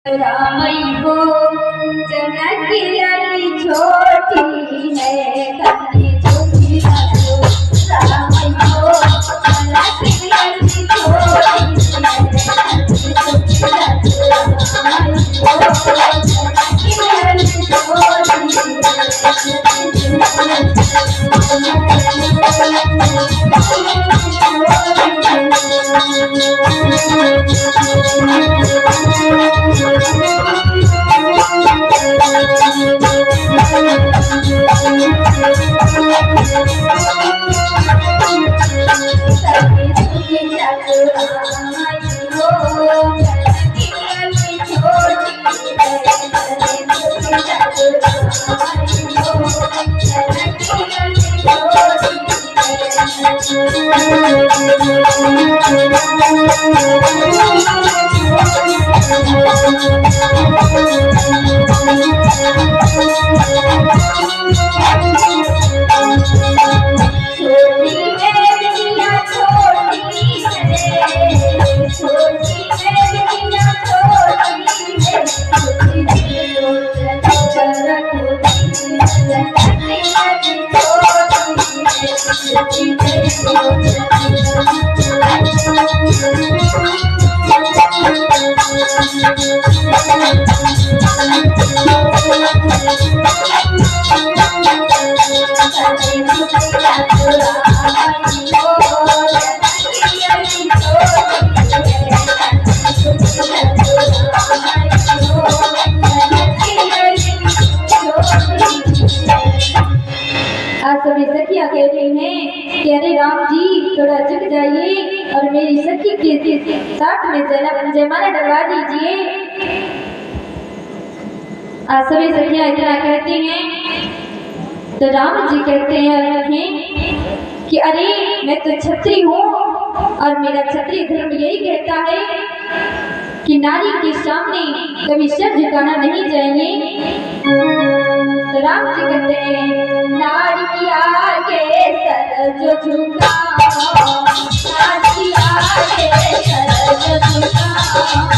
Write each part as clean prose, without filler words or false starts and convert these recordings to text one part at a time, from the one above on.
रामई हो जनक की लड़ी छोटी है कन्नी छोटी रामई हो जनक की लड़ी छोटी है कन्नी छोटी रामई हो जनक की लड़ी सभी सखियां कह रही हैं कि अरे राम जी थोड़ा झुक जाइए और मेरी सखी के साथ में जयमाला डलवा दीजिए। सभी सखियां इतना कहती हैं तो राम जी कहते हैं कि अरे मैं तो छत्री हूँ और मेरा क्षत्रिय धर्म यही कहता है कि नारी के सामने कभी सर झुकाना नहीं चाहिए। तो राम जी कहते हैं नारी के आगे सर जो झुकाओ, नारी के आगे सर जो झुकाओ,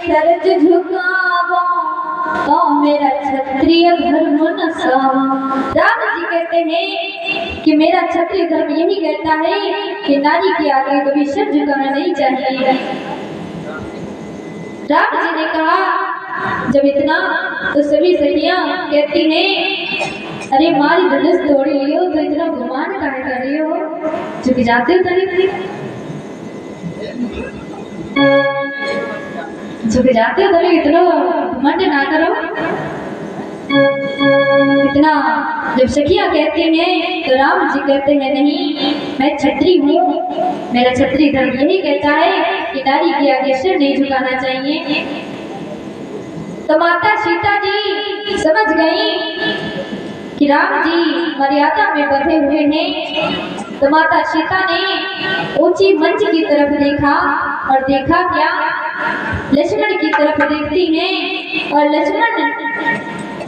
सरज झुकावा तो मेरा क्षत्रिय धर्म न सावा। राम जी कहते हैं कि मेरा क्षत्रिय धर्म यही कहता है कि नारी के आगे कभी सिर झुकाना नहीं चाहिए। राम जी ने कहा जब इतना तो सभी सखियां कहती हैं अरे मारी धनुष तोड़ लियो तो इतना गुमान काहे कर रही हो, झुक जाते हो तभी झुक जाते हो तभी इतना घमंड ना करो। इतना जब सखियां कहते हैं तो राम जी कहते हैं नहीं मैं क्षत्रिय हूँ, मेरा क्षत्रिय धर्म यही कहता है कि नारी के आगे सिर नहीं झुकाना चाहिए। तो माता सीता जी समझ गई कि राम जी मर्यादा में बंधे हुए हैं। तो माता सीता ने ऊंची मंच की तरफ देखा और देखा क्या, लक्ष्मण की तरफ देखती हैं और लक्ष्मण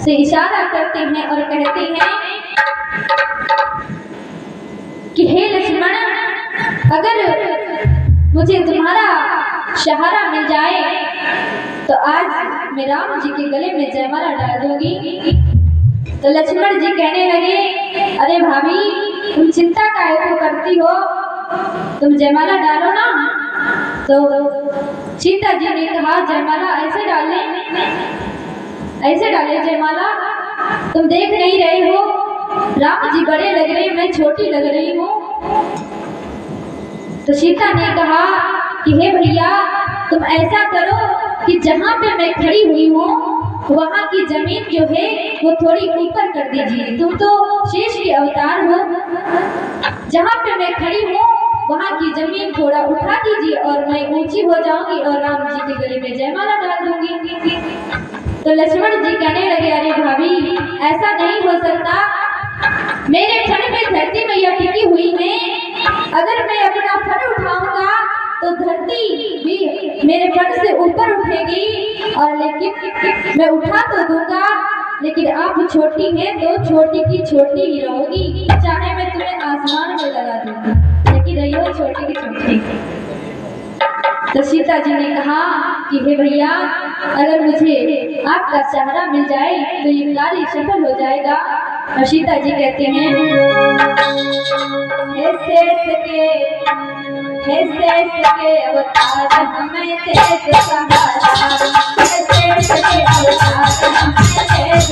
से इशारा करते हैं और कहते हैं कि हे लक्ष्मण अगर मुझे तुम्हारा सहारा मिल जाए तो आज मैं राम जी के गले में जयमाला डाल दूंगी। तो लक्ष्मण जी कहने लगे अरे भाभी तुम चिंता काहे को करती हो, तुम जयमाला डालो ना। तो सीता जी ने कहा जयमाला ऐसे डाले जयमाला, तुम देख नहीं रहे हो राम जी बड़े लग रहे, मैं छोटी लग रही हूँ। तो सीता ने कहा कि हे भैया तुम ऐसा करो कि जहाँ पे मैं खड़ी हुई हूँ वहाँ की जमीन जो है वो थोड़ी ऊपर कर दीजिए, तुम तो शेष के अवतार हो। जहाँ पे मैं खड़ी हूँ वहाँ की जमीन थोड़ा उठा दीजिए और मैं ऊंची हो जाऊंगी और राम जी के गले में जयमाला डाल दूंगी। तो लक्ष्मण जी कहने लगे अरे भाभी ऐसा नहीं हो सकता, मेरे फन में धरती मैया टिकी हुई है, अगर मैं अपना फन उठाऊंगा तो धरती भी मेरे फन से ऊपर उठेगी, और लेकिन मैं उठा तो दूंगा लेकिन आप छोटी हैं तो छोटी की छोटी ही रहोगी, चाहे मैं तुम्हें आसमान में लगा दूंगी लेकिन रही हो छोटी की छोटी। तो सीता जी ने कहा कि हे भैया अगर मुझे आपका सहारा मिल जाए तो ये कार्य सफल हो जाएगा। और सीता जी कहते हैं हे शेष के अवतार हमें तेज सहारा, हे शेष के अवतार हमें तेज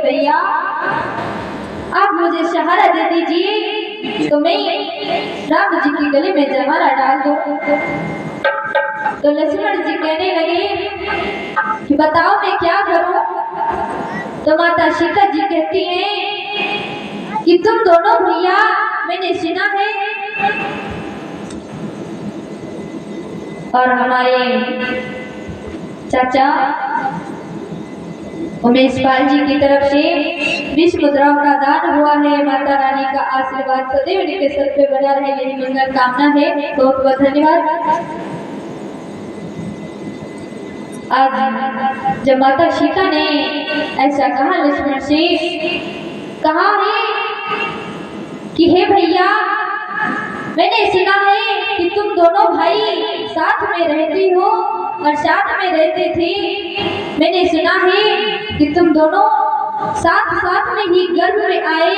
भैया आप मुझे सहारा दे दीजिए तो मैं राम जी के गले में जयमाला डाल दूं। तो लक्ष्मण जी कहने लगे कि बताओ मैं क्या करूं। तो माता सीता जी कहती हैं कि तुम दोनों भैया मैंने सुना है और हमारे चाचा उमेश पाल जी की तरफ से 20 मुद्राओं का दान हुआ है। माता रानी का आशीर्वाद सदैव उनके सर पे बना रहे, यही मंगल कामना है। बहुत बहुत धन्यवाद। आज जब माता सीता ने ऐसा कहा लक्ष्मण से, कहा है कि हे भैया मैंने सुना है कि तुम दोनों भाई साथ में रहते हो और साथ में रहते थे। मैंने सुना है कि तुम दोनों साथ में ही गर्भ में आए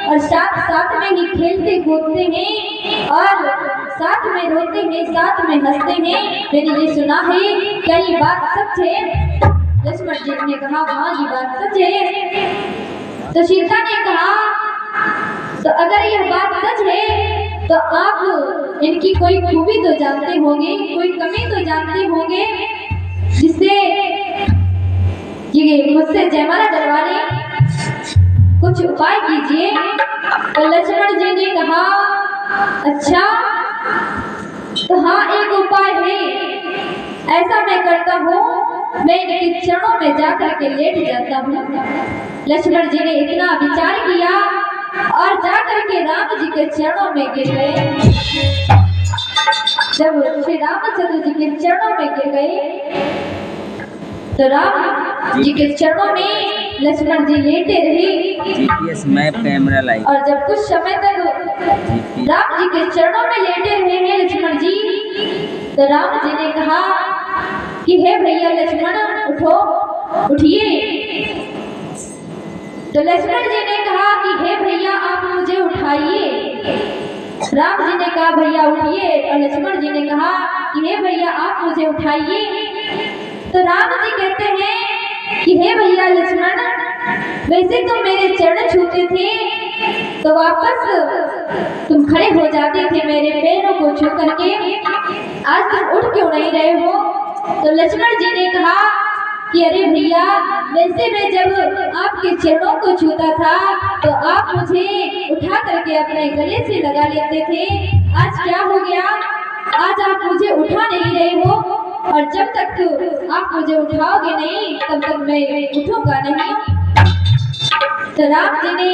और साथ में ही खेलते कूदते हैं और साथ में रोते हैं, साथ में हंसते हैं। मैंने ये सुना है, क्या ये बात सच है? लक्ष्मण जी ने कहा हाँ ये बात सच है। तो सीता ने कहा तो अगर यह बात सच है तो आप इनकी कोई खूबी तो जानते होंगे, कोई कमी तो जानते होंगे जिससे ये मुझसे जयमाला डलवा ले, कुछ उपाय कीजिए। तो लक्ष्मण जी ने कहा अच्छा तो हाँ एक उपाय है, ऐसा मैं करता हूँ मैं इनके चरणों में जाकर के लेट जाता हूँ। लक्ष्मण जी ने इतना विचार किया और जाकर के राम जी के चरणों में गिर गए। जब श्री रामचंद्र जी के चरणों में गिर गए तो राम जी के चरणों में लक्ष्मण जी लेटे रहे। GPS map camera live. और जब कुछ समय तक राम जी के चरणों में लेटे रहे हैं लक्ष्मण जी, तो राम जी ने कहा कि हे भैया लक्ष्मण उठो, उठिए। तो लक्ष्मण जी ने कहा कि हे भैया आप मुझे उठाइए। राम जी ने कहा भैया उठिए, और लक्ष्मण जी ने कहा कि हे भैया आप मुझे उठाइए। तो राम जी कहते हैं कि हे भैया लक्ष्मण, वैसे तो मेरे चरण छूते थे तो वापस तुम खड़े हो जाते थे मेरे पैरों को छू करके, आज तुम उठ क्यों नहीं रहे हो? तो लक्ष्मण जी ने कहा कि अरे भैया, वैसे मैं जब आपके चरणों को छूता था तो आप मुझे उठा करके अपने गले से लगा लेते थे, आज क्या हो गया? आज आप मुझे उठा नहीं रहे हो, और जब तक आप मुझे उठाओगे नहीं तब तक मैं उठूंगा नहीं। तो राम जी ने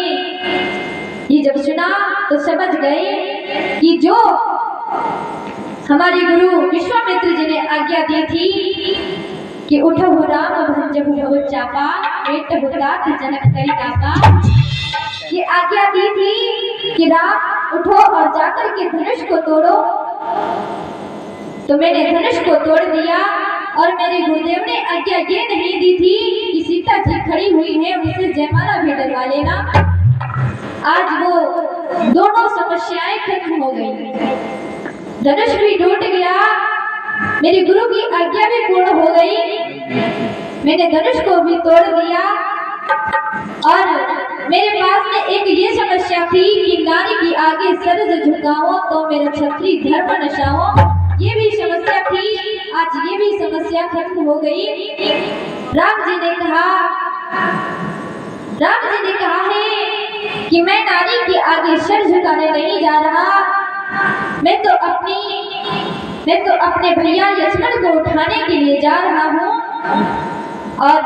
ये जब सुना तो समझ गए कि जो हमारे गुरु विश्वामित्र जी ने आज्ञा दी थी कि उठो राम भंजहु बहुत चापा, पेट होता कि जनक करी तापा, ये आज्ञा दी थी कि राम उठो और जाकर के धनुष को तोड़ो। तो मैंने धनुष को तोड़ दिया, और मेरे गुरुदेव ने आज्ञा ये नहीं दी थी कि सीता जी खड़ी हुई है उनसे जयमाला भी डलवा लेना। आज वो दोनों समस्याएं खत्म हो गई, धनुष भी टूट गया, मेरे गुरु की आज्ञा भी पूर्ण हो गई, मैंने धनुष को भी तोड़ दिया। और मेरे पास में एक ये समस्या थी कि नारी की आगे सर झुकाओ तो मेरा क्षत्रिय धर्म नशाओ, ये भी समस्या थी, आज ये भी समस्या खत्म हो गई। राम जी ने कहा है कि मैं नारी के आगे सर झुकाने नहीं जा रहा, मैं तो अपने भैया लक्ष्मण को उठाने के लिए जा रहा हूँ। और